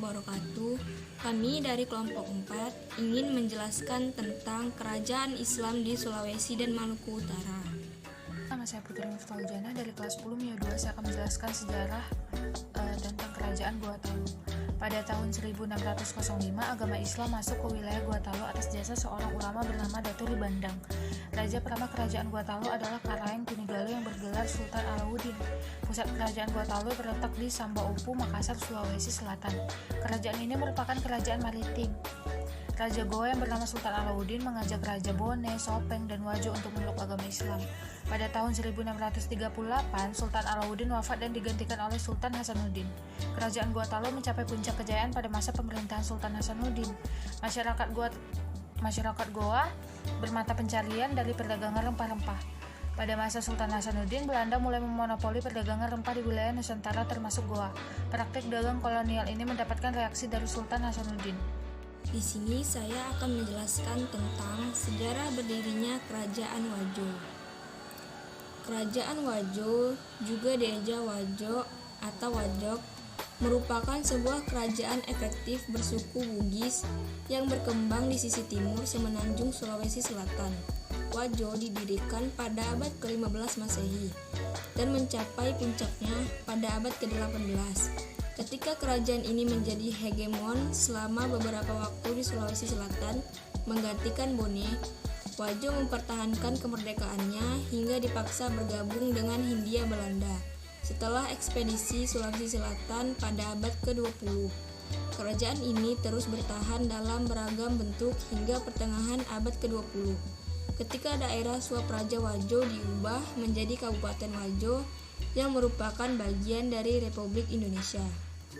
wabarakatuh. Kami dari kelompok 4 ingin menjelaskan tentang kerajaan Islam di Sulawesi dan Maluku Utara. Nama saya Putri Miftahuljana dari kelas 10 MIA 2. Saya akan menjelaskan sejarah tentang kerajaan Gua Talu. Pada tahun 1605, agama Islam masuk ke wilayah Gua Talu atas jasa seorang ulama bernama Daturi Bandang. Raja pertama kerajaan Gua Talu adalah Karaeng Kunigalu yang bergelar Sultan Alauddin. Pusat kerajaan Gua Talu terletak di Sambaupu, Makassar, Sulawesi Selatan. Kerajaan ini merupakan kerajaan maritim. Raja Goa yang bernama Sultan Alauddin mengajak Raja Bone, Sopeng, dan Wajo untuk memeluk agama Islam. Pada tahun 1638, Sultan Alauddin wafat dan digantikan oleh Sultan Hasanuddin. Kerajaan Gua Talu mencapai puncak kejayaan pada masa pemerintahan Sultan Hasanuddin. Masyarakat Goa bermata pencarian dari perdagangan rempah-rempah. Pada masa Sultan Hasanuddin, Belanda mulai memonopoli perdagangan rempah di wilayah Nusantara termasuk Goa. Praktik dagang kolonial ini mendapatkan reaksi dari Sultan Hasanuddin. Di sini saya akan menjelaskan tentang sejarah berdirinya Kerajaan Wajo. Kerajaan Wajo, juga dieja Wajo atau Wajok, merupakan sebuah kerajaan efektif bersuku Bugis yang berkembang di sisi timur semenanjung Sulawesi Selatan. Wajo didirikan pada abad ke-15 Masehi dan mencapai puncaknya pada abad ke-18. Ketika kerajaan ini menjadi hegemon selama beberapa waktu di Sulawesi Selatan, menggantikan Bone, Wajo mempertahankan kemerdekaannya hingga dipaksa bergabung dengan Hindia Belanda. Setelah ekspedisi Sulawesi Selatan pada abad ke-20, kerajaan ini terus bertahan dalam beragam bentuk hingga pertengahan abad ke-20. Ketika daerah Suapraja Wajo diubah menjadi Kabupaten Wajo yang merupakan bagian dari Republik Indonesia.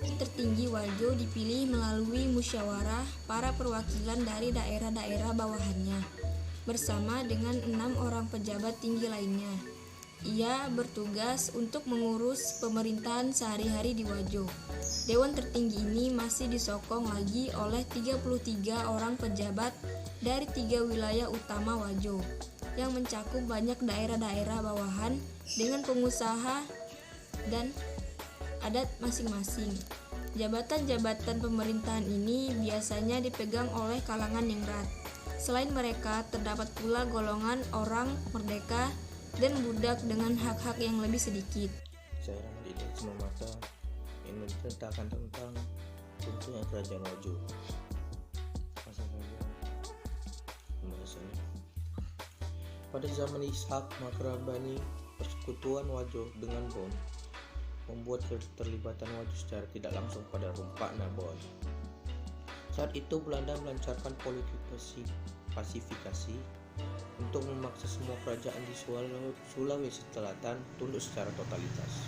Tertinggi Wajo dipilih melalui musyawarah para perwakilan dari daerah-daerah bawahannya bersama dengan 6 orang pejabat tinggi lainnya. Ia bertugas untuk mengurus pemerintahan sehari-hari di Wajo. Dewan tertinggi ini masih disokong lagi oleh 33 orang pejabat dari 3 wilayah utama Wajo yang mencakup banyak daerah-daerah bawahan dengan pengusaha dan adat masing-masing. Jabatan-jabatan pemerintahan ini biasanya dipegang oleh kalangan ningrat. Selain mereka, terdapat pula golongan orang merdeka dan budak dengan hak-hak yang lebih sedikit. Saya Ramadi Semamata ingin menceritakan tentang bentuknya kerajaan Wajo. Pada zaman Ishak Makrabani, persekutuan Wajo dengan Bon membuat keterlibatan Wajo secara tidak langsung pada Rumpakna Bon. Saat itu Belanda melancarkan politik pasifikasi untuk memaksa semua kerajaan di Sulawesi Selatan tunduk secara totalitas.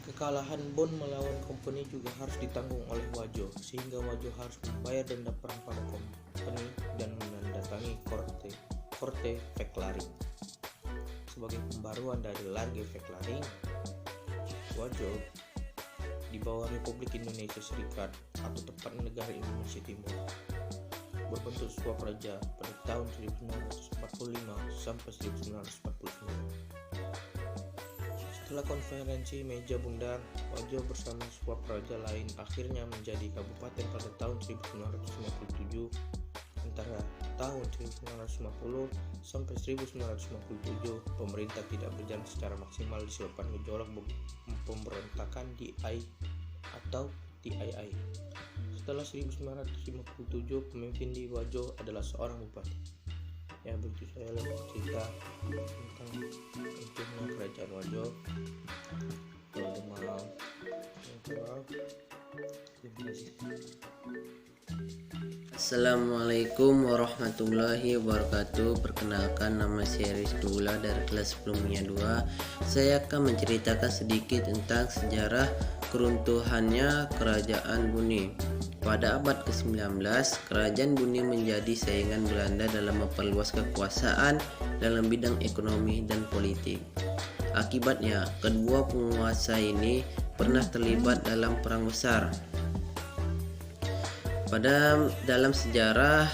Kekalahan Bon melawan Kompeni juga harus ditanggung oleh Wajo, sehingga Wajo harus membayar denda perang pada Kompeni dan menandatangani Korte Veklaring. Sebagai pembaruan dari Large Veklaring, Wajo di bawah Republik Indonesia Serikat atau tepatnya Negara Indonesia Timur berbentuk Swapraja pada tahun 1945 sampai 1949. Setelah konferensi meja bundar, Wajo bersama Swapraja lain akhirnya menjadi kabupaten pada tahun 1957. Antara tahun 1950 sampai 1957, pemerintah tidak berjalan secara maksimal disebabkan gejolak pemberontakan di TII. Setelah 1957, pemimpin di Wajo adalah seorang bupati. Ya, begitu saya cerita tentang bentuknya kerajaan Wajo. Terima kasih. Assalamualaikum warahmatullahi wabarakatuh. Perkenalkan, nama saya Rizkyullah dari kelas 10 MIA 2. Saya akan menceritakan sedikit tentang sejarah keruntuhannya Kerajaan Bone. Pada abad ke-19, Kerajaan Bone menjadi saingan Belanda dalam memperluas kekuasaan dalam bidang ekonomi dan politik. Akibatnya, kedua penguasa ini pernah terlibat dalam perang besar. Dalam sejarah,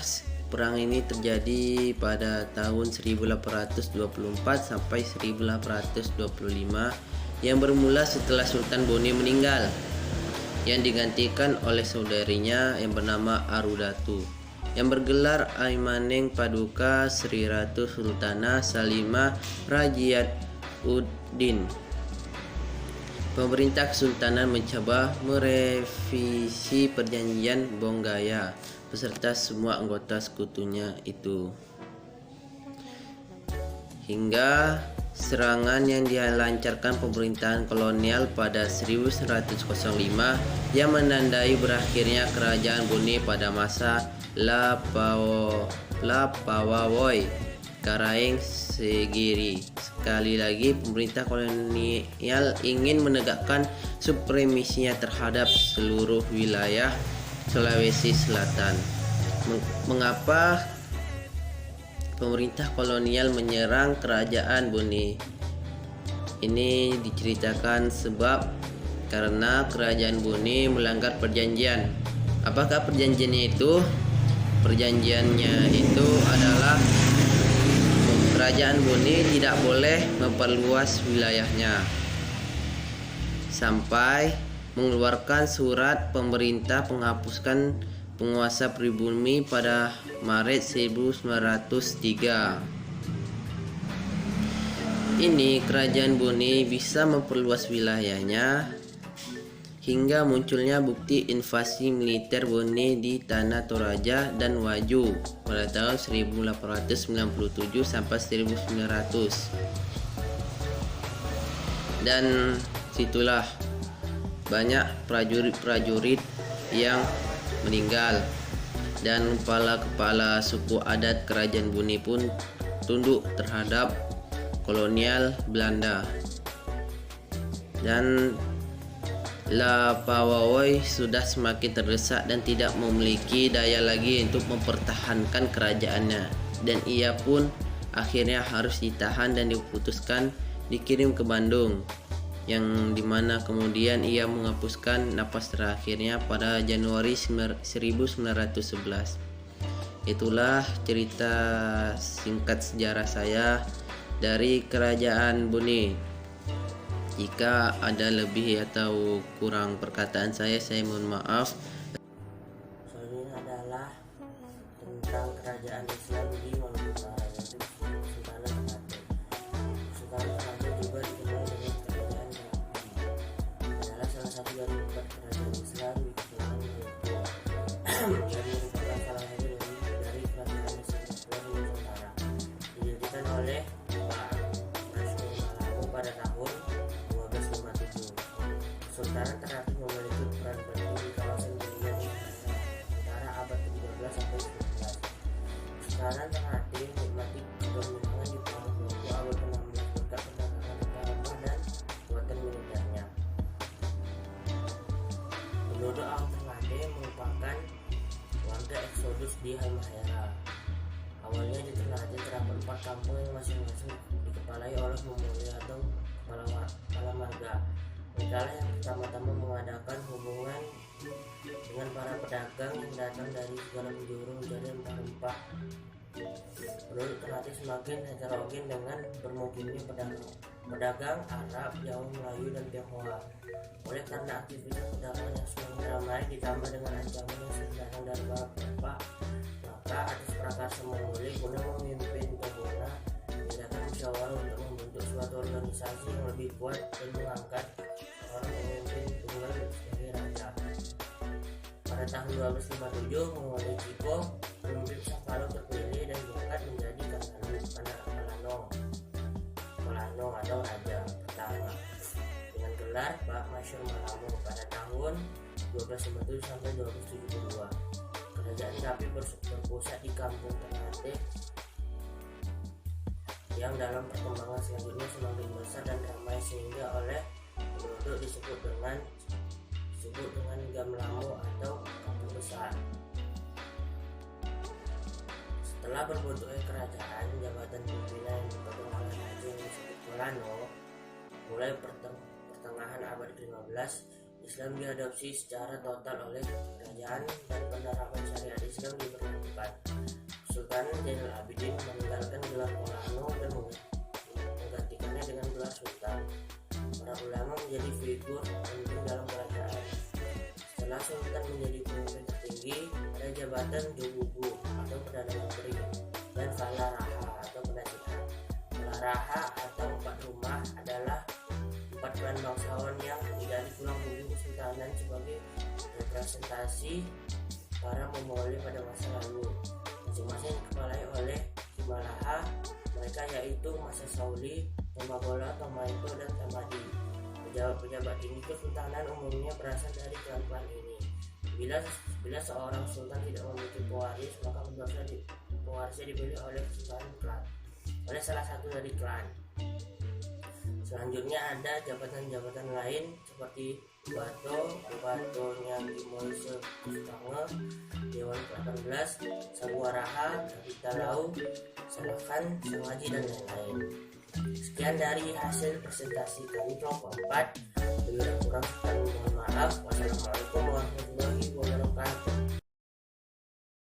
perang ini terjadi pada tahun 1824 sampai 1825 yang bermula setelah Sultan Bone meninggal. yang digantikan oleh saudarinya yang bernama Arudatu, yang bergelar Aimaneng Paduka Sri Ratu Sultanah Salimah Rajiat Uddin. Pemerintah Kesultanan mencoba merevisi perjanjian Bonggaya beserta semua anggota sekutunya itu, hingga serangan yang dilancarkan pemerintahan kolonial pada 1905 yang menandai berakhirnya kerajaan Bone pada masa La Pawawoi Karaeng Segiri. Sekali lagi pemerintah kolonial ingin menegakkan supremasinya terhadap seluruh wilayah Sulawesi Selatan. Mengapa pemerintah kolonial menyerang kerajaan Bone? Ini diceritakan sebab karena kerajaan Bone melanggar perjanjian. Apakah perjanjiannya itu? Perjanjiannya itu adalah kerajaan Bone tidak boleh memperluas wilayahnya sampai mengeluarkan surat pemerintah menghapuskan penguasa pribumi pada Maret 1903. Ini kerajaan Bone bisa memperluas wilayahnya hingga munculnya bukti invasi militer Bone di Tanah Toraja dan Waju pada tahun 1897 sampai 1900. Dan situlah banyak prajurit-prajurit yang meninggal dan kepala-kepala suku adat kerajaan Bone pun tunduk terhadap kolonial Belanda. Dan La Pawawoi sudah semakin terdesak dan tidak memiliki daya lagi untuk mempertahankan kerajaannya, dan ia pun akhirnya harus ditahan dan diputuskan dikirim ke Bandung, yang dimana kemudian ia menghapuskan napas terakhirnya pada Januari 1911. Itulah cerita singkat sejarah saya dari kerajaan Bone. Jika ada lebih atau kurang perkataan saya mohon maaf. Ini adalah tentang kerajaan Islam di Maluku Utara, yaitu Kesultanan Ternate. Kesultanan Ternate juga dikenal dengan kerajaan Merapi. Adalah salah satu dari 4 kerajaan Islam di Kepulauan Maluku dan merupakan salah satu dari kerajaan Islam di Nusantara. Didirikan oleh Pak Masyur Malamo pada tahun 1257. Kesultanan Ternate memiliki peran penting di kawasan Berian antara abad ke-13 sampai 19. Kesultanan Ternate menikmati kedominan di Pulau Maluku abad ke-16 berkat perdagangan rempah dan kekuatan militernya. Penduduk awal Ternate merupakan warga eksodus di Halmahera. Awalnya di Ternate terdapat 4 kampung yang masing-masing dikepalai oleh memulai atau kepala marga. Mereka yang pertama-tama mengadakan hubungan dengan para pedagang yang datang dari segala penjuru mencari rempah-rempah. Penduduk Ternate semakin heterogen dengan bermukimnya pedagang Arab, Jawa, Melayu, dan Tionghoa. Oleh karena aktivitas perdagangan yang semakin ramai ditambah dengan ancaman yang sering datang dari para perempah, maka atas prakarsa Mongolia guna memimpin Tobona diadakan musyawarah untuk membentuk suatu organisasi yang lebih kuat dan mengangkat seorang pemimpin tunggal sebagai raja. Pada tahun 1257, Mongolei Chiko, pemimpin Sakalo terpilih dan diangkat menjadi Kalanong atau raja pertama dengan gelar Pak Masyur Malamo pada tahun 1257 sampai 1272. Kerajaan tapi berpusat di kampung Ternate yang dalam perkembangan selanjutnya semakin besar dan ramai sehingga oleh penduduk disebut dengan Gamlamo atau kampung besar. Setelah berbentuknya kerajaan, jabatan pimpinan yang dipegang oleh raja yang disebut Kolano, mulai pertengahan abad ke-15, Islam diadopsi secara total oleh kerajaan dan penerapan syariat Islam diberlakukan. Sultan Zainal Abidin meninggalkan gelar Kolano dan menggantikannya dengan gelar Sultan. Para ulama menjadi figur penting dalam kerajaan. sultan menjadi pemimpin tertinggi, ada jabatan Jobubu atau Perdana Menteri dan Falaraha atau penasihat. Falaraha atau empat rumah adalah empat klan bangsawan yang tinggal di pulau Bumi Kesultanan sebagai representasi para Mongolia pada masa lalu. Masing-masing dikepalai oleh Kimalaha, mereka yaitu Masa Sauli, Temagola, Tomaito, dan Tamadi. Pejabat tinggi kesultanan umumnya berasal dari klan-klan ini. Bila seorang sultan tidak memiliki pewaris, maka pewarisnya dipilih oleh oleh salah satu dari klan. Selanjutnya ada jabatan-jabatan lain seperti Bupatonya Gimoise Kustange, Dewan ke-18, Saguaraha, Kapita Lau, Salakan, Sangaji, dan lain-lain. Sekian dari hasil presentasi kami kelompok 4. Bila kurang mohon maaf.